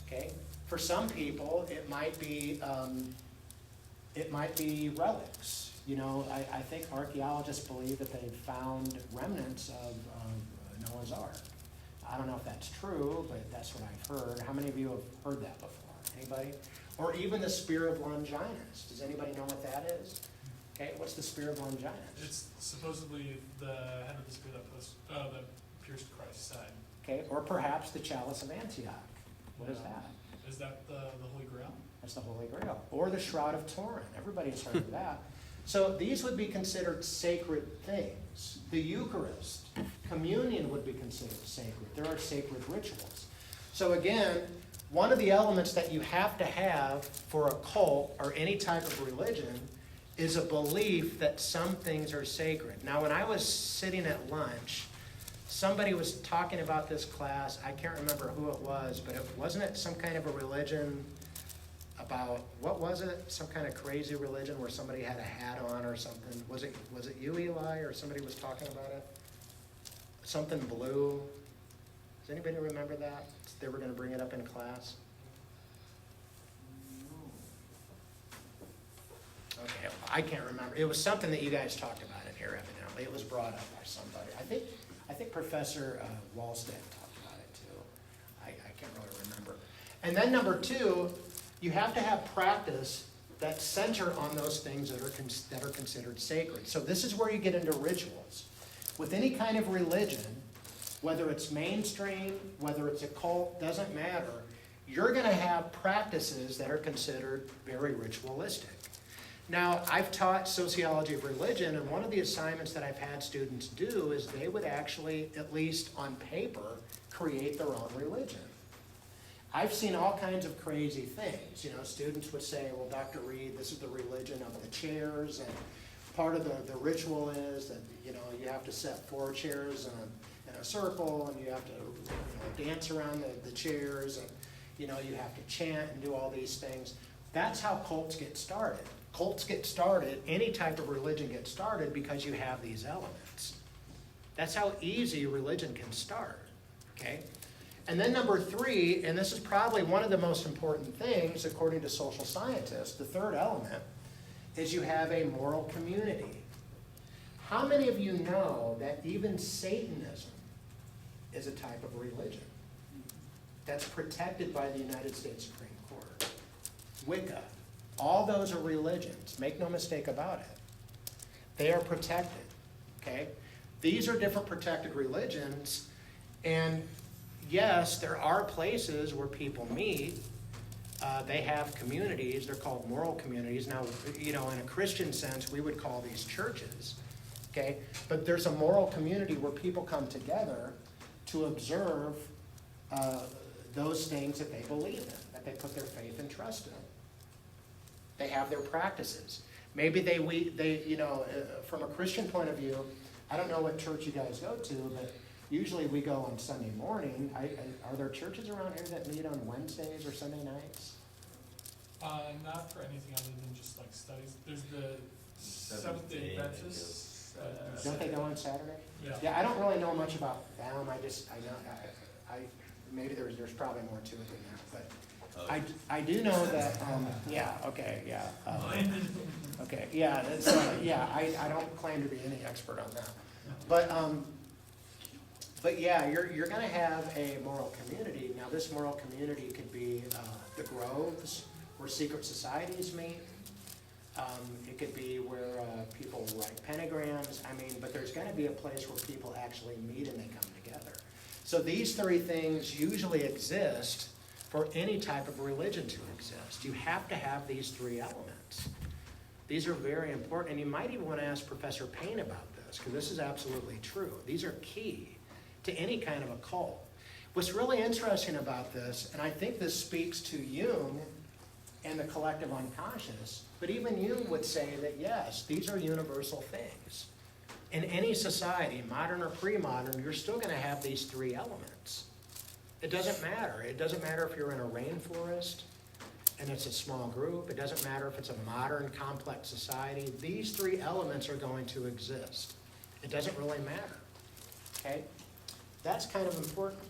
Okay? For some people, it might be relics. I think archaeologists believe that they've found remnants of Noah's Ark. I don't know if that's true, but that's what I've heard. How many of you have heard that before? Anybody? Or even the Spear of Longinus. Does anybody know what that is? Okay, what's the Spear of Longinus? It's supposedly the head of the spear that pierced Christ's side. Okay, or perhaps the Chalice of Antioch. What is that? Is that the Holy Grail? That's the Holy Grail. Or the Shroud of Turin. Everybody's heard of that. So these would be considered sacred things. The Eucharist, communion would be considered sacred. There are sacred rituals. So again, one of the elements that you have to have for a cult or any type of religion is a belief that some things are sacred. Now, when I was sitting at lunch, somebody was talking about this class. I can't remember who it was, but wasn't it some kind of a religion about, what was it? Some kind of crazy religion where somebody had a hat on or something. Was it you, Eli, or somebody was talking about it? Something blue. Does anybody remember that? They were going to bring it up in class. Okay, I can't remember. It was something that you guys talked about in here, evidently. It was brought up by somebody. I think Professor Wallstead talked about it too. I can't really remember. And then number two, you have to have practice that center on those things that are considered sacred. So this is where you get into rituals. With any kind of religion, whether it's mainstream, whether it's a cult, doesn't matter, you're going to have practices that are considered very ritualistic. Now, I've taught sociology of religion, and one of the assignments that I've had students do is they would actually, at least on paper, create their own religion. I've seen all kinds of crazy things. Students would say, well, Dr. Reed, this is the religion of the chairs, and part of the ritual is that, you have to set 4 chairs in a circle, and you have to dance around the chairs, and, you have to chant and do all these things. That's how cults get started. Cults get started, any type of religion gets started because you have these elements. That's how easy religion can start, okay? And then number 3, and this is probably one of the most important things according to social scientists, the third element, is you have a moral community. How many of you know that even Satanism is a type of religion? that's protected by the United States Supreme Court. Wicca, all those are religions, make no mistake about it. They are protected, okay? These are different protected religions, and yes, there are places where people meet. They have communities, they're called moral communities. Now, you know, in a Christian sense, we would call these churches, okay? But there's a moral community where people come together to observe those things that they believe in, that they put their faith and trust in. They have their practices. Maybe they you know, from a Christian point of view, I don't know what church you guys go to, but usually we go on Sunday morning. Are there churches around here that meet on Wednesdays or Sunday nights? Not for anything other than just like studies. There's the Seventh-day Adventists. Don't they go on Saturday? Yeah. Yeah, I don't really know much about them. I know, maybe there's probably more to it than that, but I do know that, yeah, okay, yeah. Okay, yeah, yeah, I don't claim to be any expert on that. But yeah, you're gonna have a moral community. Now, this moral community could be the groves, where secret societies meet. It could be where people write pentagrams. I mean, but there's gonna be a place where people actually meet and they come together. So these three things usually exist for any type of religion to exist. You have to have these three elements. These are very important, and you might even want to ask Professor Payne about this, because this is absolutely true. These are key to any kind of a cult. What's really interesting about this, and I think this speaks to Jung and the collective unconscious, but even Jung would say that yes, these are universal things. In any society, modern or pre-modern, you're still going to have these three elements. It doesn't matter. It doesn't matter if you're in a rainforest and it's a small group. It doesn't matter if it's a modern, complex society. These three elements are going to exist. It doesn't really matter, okay? That's kind of important.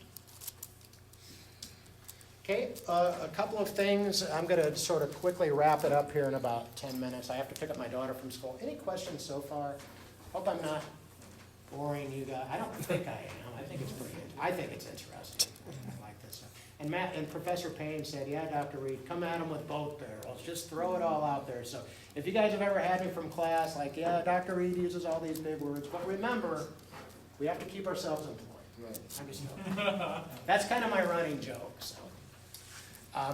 Okay, a couple of things. I'm going to sort of quickly wrap it up here in about 10 minutes. I have to pick up my daughter from school. Any questions so far? Hope I'm not boring you guys. I don't think I am. I think it's interesting. I like this stuff. And Matt and Professor Payne said, yeah, Dr. Reed, come at them with both barrels. Just throw it all out there. So if you guys have ever had me from class, like, yeah, Dr. Reed uses all these big words, but remember, we have to keep ourselves employed. Right. I'm just joking. That's kind of my running joke. So,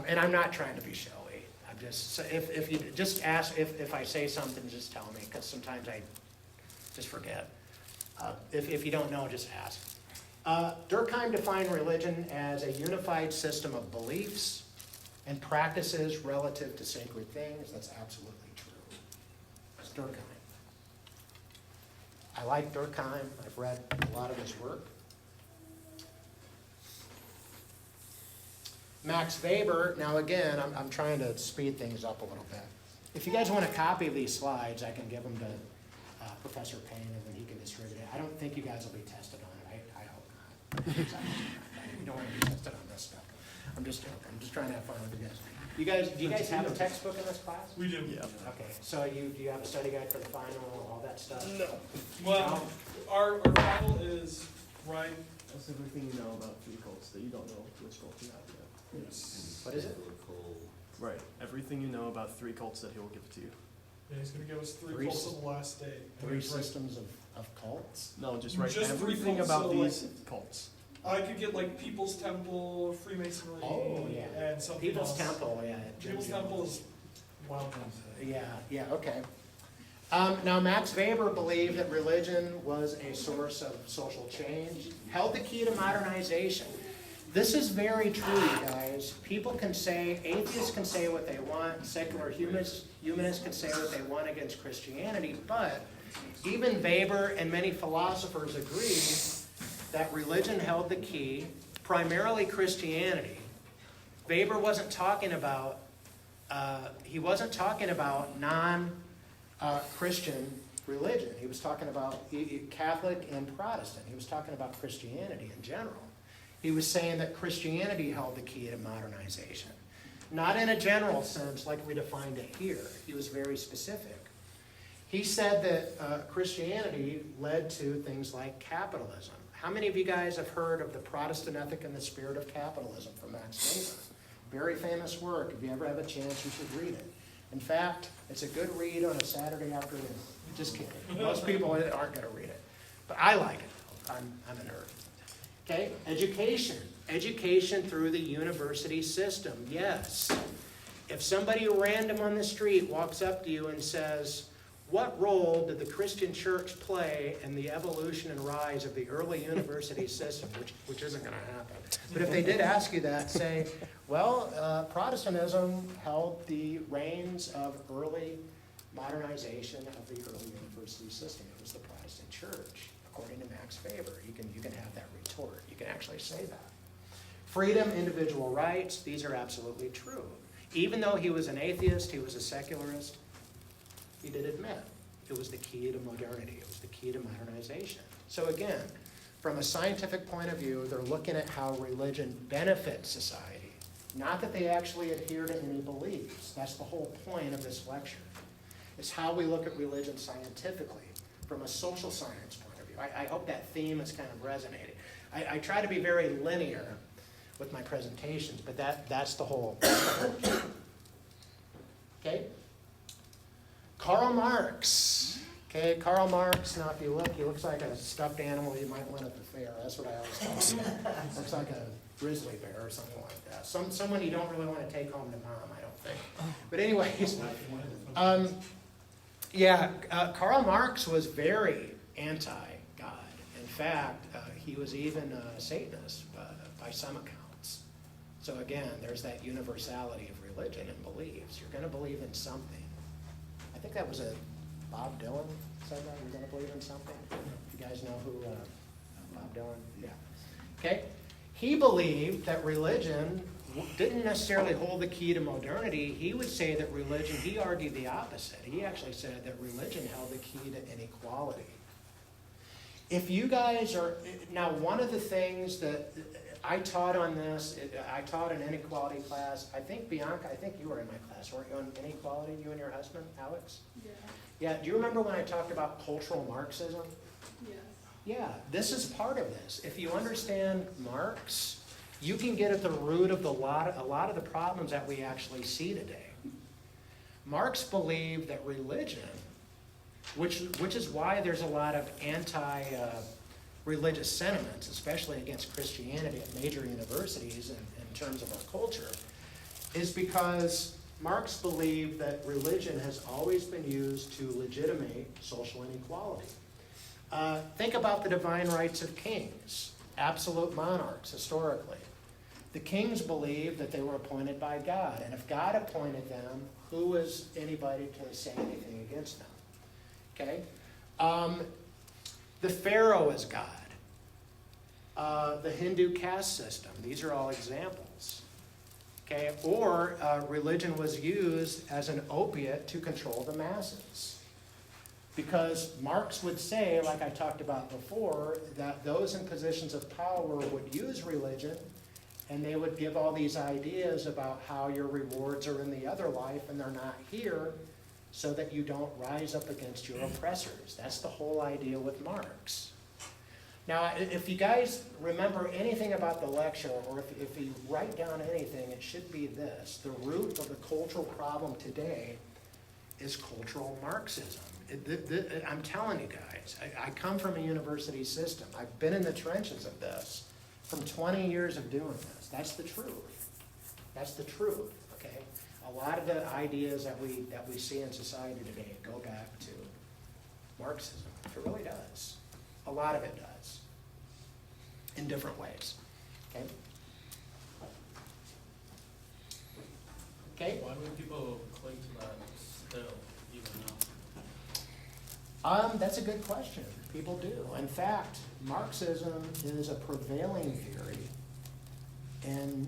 and I'm not trying to be showy. I'm just, so if you just ask, if I say something, just tell me, because sometimes I just forget. If you don't know, just ask. Durkheim defined religion as a unified system of beliefs and practices relative to sacred things. That's absolutely true. That's Durkheim. I like Durkheim. I've read a lot of his work. Max Weber, now again, I'm trying to speed things up a little bit. If you guys want a copy of these slides, I can give them to Professor Payne, and then he can distribute it. I don't think you guys will be tested on it. I hope not. You don't want to be tested on this stuff. I'm just joking. I'm just trying to have fun with you guys. Do you guys have a textbook in this class? We do. Yeah. Okay, so do you have a study guide for the final, all that stuff? No. Well, our final is right. That's everything you know about three cults that you don't know which cult you have yet. What is it? Right. Everything you know about three cults that he will give to you. Yeah, he's gonna give us three Three cults of the last day. Three systems of cults? No, just write Just three everything cults, about so, these cults. I could get like People's Temple, Freemasonry, Oh, yeah. and something People's else. Temple, yeah. People's Temple is wild. Yeah, okay. Now, Max Weber believed that religion was a source of social change, held the key to modernization. This is very true, you guys. People can say, atheists can say what they want, secular humanists can say what they want against Christianity, but even Weber and many philosophers agree that religion held the key, primarily Christianity. Weber wasn't talking about, non-Christian religion. He was talking about Catholic and Protestant. He was talking about Christianity in general. He was saying that Christianity held the key to modernization. Not in a general sense like we defined it here. He was very specific. He said that Christianity led to things like capitalism. How many of you guys have heard of The Protestant Ethic and the Spirit of Capitalism from Max Weber? Very famous work. If you ever have a chance, you should read it. In fact, it's a good read on a Saturday afternoon. Just kidding. Most people aren't going to read it. But I like it. I'm a nerd. Okay, education. Education through the university system. Yes. If somebody random on the street walks up to you and says, what role did the Christian church play in the evolution and rise of the early university system, which isn't going to happen. But if they did ask you that, say, well, Protestantism held the reins of early modernization of the early university system. It was the Protestant church, according to Max Weber. You can have that retort. You can actually say that. Freedom, individual rights, these are absolutely true. Even though he was an atheist, he was a secularist, he did admit it was the key to modernity. It was the key to modernization. So again, from a scientific point of view, they're looking at how religion benefits society, not that they actually adhere to any beliefs. That's the whole point of this lecture. It's how we look at religion scientifically from a social science point of view. I hope that theme has kind of resonated. I try to be very linear with my presentations, but that's the whole. Okay? Karl Marx. Okay, Karl Marx, now if you look, he looks like a stuffed animal you might win at the fair. That's what I always tell you. Looks like a grizzly bear or something like that. Someone you don't really want to take home to mom, I don't think. But anyways, Karl Marx was very anti-God. In fact, he was even a Satanist by some accounts. So again, there's that universality of religion and beliefs. You're going to believe in something. I think that was Bob Dylan said that. You're going to believe in something. You guys know who Bob Dylan? Yeah. Okay. He believed that religion didn't necessarily hold the key to modernity. He would say that religion, he argued the opposite. He actually said that religion held the key to inequality. If you guys are, now one of the things that I taught on this, I taught an inequality class. I think, Bianca, I think you were in my class, weren't you, on inequality, you and your husband, Alex? Yeah. Yeah, do you remember when I talked about cultural Marxism? Yes. Yeah, this is part of this. If you understand Marx, you can get at the root of a lot of the problems that we actually see today. Marx believed that religion, which is why there's a lot of religious sentiments, especially against Christianity at major universities in terms of our culture, is because Marx believed that religion has always been used to legitimate social inequality. Think about the divine rights of kings, absolute monarchs historically. The kings believed that they were appointed by God, and if God appointed them, who was anybody to say anything against them? Okay? The Pharaoh is God. The Hindu caste system. These are all examples. Okay? Or religion was used as an opiate to control the masses. Because Marx would say, like I talked about before, that those in positions of power would use religion, and they would give all these ideas about how your rewards are in the other life and they're not here, so that you don't rise up against your oppressors. That's the whole idea with Marx. Now, if you guys remember anything about the lecture, or if you write down anything, it should be this. The root of the cultural problem today is cultural Marxism. I'm telling you guys, I come from a university system. I've been in the trenches of this from 20 years of doing this. That's the truth. That's the truth, okay? A lot of the ideas that we see in society today go back to Marxism. It really does. A lot of it does. In different ways. Okay? Okay? Why do people cling to that still, even now? That's a good question. People do. In fact, Marxism is a prevailing theory in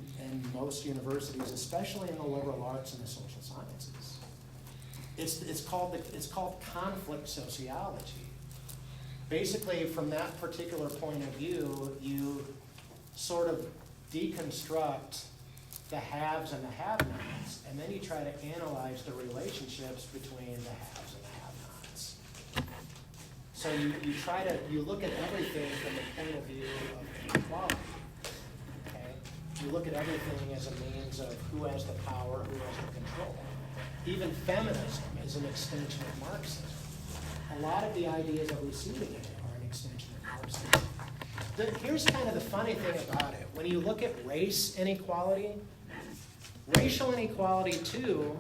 most universities, especially in the liberal arts and the social sciences. It's called conflict sociology. Basically, from that particular point of view, you sort of deconstruct the haves and the have-nots, and then you try to analyze the relationships between the haves and the have-nots. So you look at everything from the point of view of inequality. Okay? You look at everything as a means of who has the power, who has the control. Even feminism is an extension of Marxism. A lot of the ideas that we see today are an extension of Marxism. Here's kind of the funny thing about it. When you look at race inequality, racial inequality too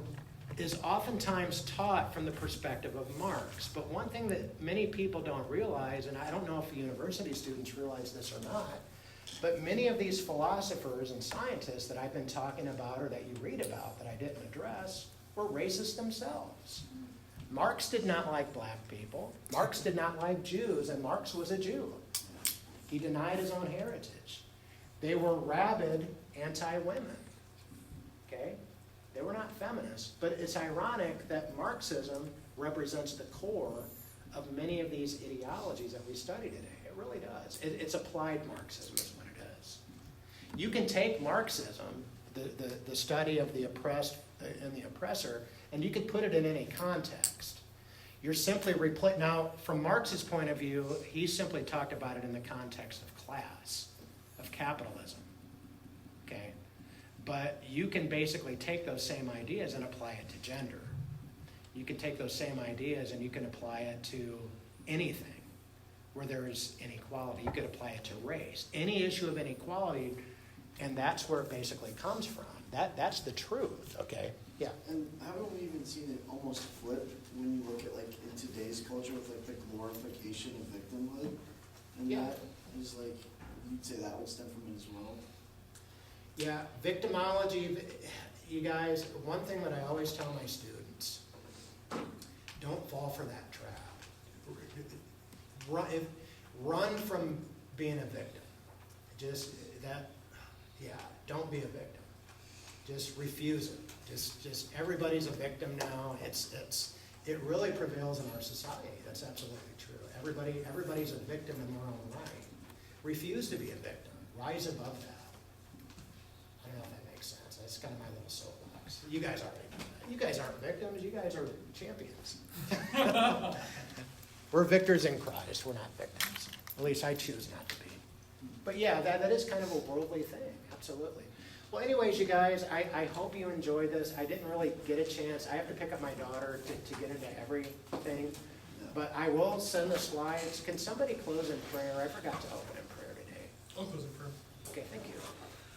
is oftentimes taught from the perspective of Marx. But one thing that many people don't realize, and I don't know if university students realize this or not, but many of these philosophers and scientists that I've been talking about or that you read about that I didn't address were racist themselves. Marx did not like black people. Marx did not like Jews, and Marx was a Jew. He denied his own heritage. They were rabid anti-women. Okay? They were not feminists, but it's ironic that Marxism represents the core of many of these ideologies that we study today. It really does. It's applied Marxism is what it is. You can take Marxism, the study of the oppressed and the oppressor, and you can put it in any context. You're simply now, from Marx's point of view, he simply talked about it in the context of class, of capitalism. Okay? But you can basically take those same ideas and apply it to gender. You can take those same ideas and you can apply it to anything where there's inequality. You could apply it to race. Any issue of inequality, and that's where it basically comes from. That's the truth, okay? Yeah. And haven't we even seen it almost flip when you look at like in today's culture with like the glorification of victimhood? And Yeah. that is like, you'd say that would stem from it as well? Yeah, victimology, you guys, one thing that I always tell my students, don't fall for that trap. Run from being a victim. Don't be a victim. Just refuse it. Just everybody's a victim now. It really prevails in our society. That's absolutely true. Everybody's a victim in their own right. Refuse to be a victim. Rise above that. I don't know if that makes sense. That's kind of my little soapbox. You guys aren't victims. You guys are champions. We're victors in Christ. We're not victims. At least I choose not to be. But yeah, that is kind of a worldly thing. Absolutely. Well, anyways, you guys, I hope you enjoyed this. I didn't really get a chance. I have to pick up my daughter to get into everything. But I will send the slides. Can somebody close in prayer? I forgot to open in prayer today. I'll close in prayer. Okay, thank you.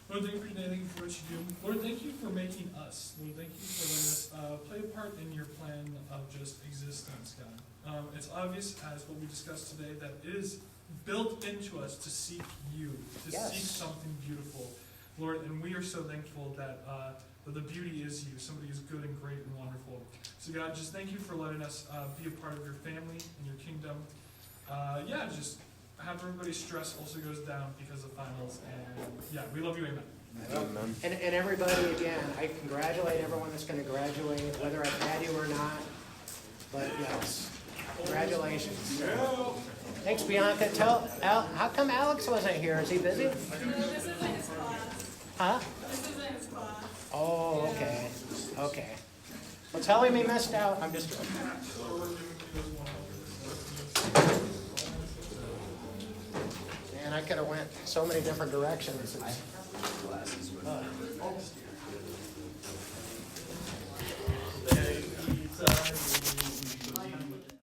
Lord, thank you for today. Thank you for what you do. Lord, thank you for making us. Lord, thank you for letting us play a part in your plan of just existence, God. It's obvious, as what we discussed today, that it is built into us to seek you, to seek something beautiful. Lord, and we are so thankful that the beauty is you. Somebody who's good and great and wonderful. So God, just thank you for letting us be a part of your family and your kingdom. Just have everybody's stress also goes down because of finals. And yeah, we love you. Amen. Amen. And everybody, again, I congratulate everyone that's going to graduate, whether I've had you or not. But yes, congratulations. Thanks, Bianca. Tell Al, how come Alex wasn't here? Is he busy? No, this isn't his class. Huh? This isn't his class. Oh, okay. Okay. Well, tell him he missed out. I'm just joking. Man, I could have went so many different directions.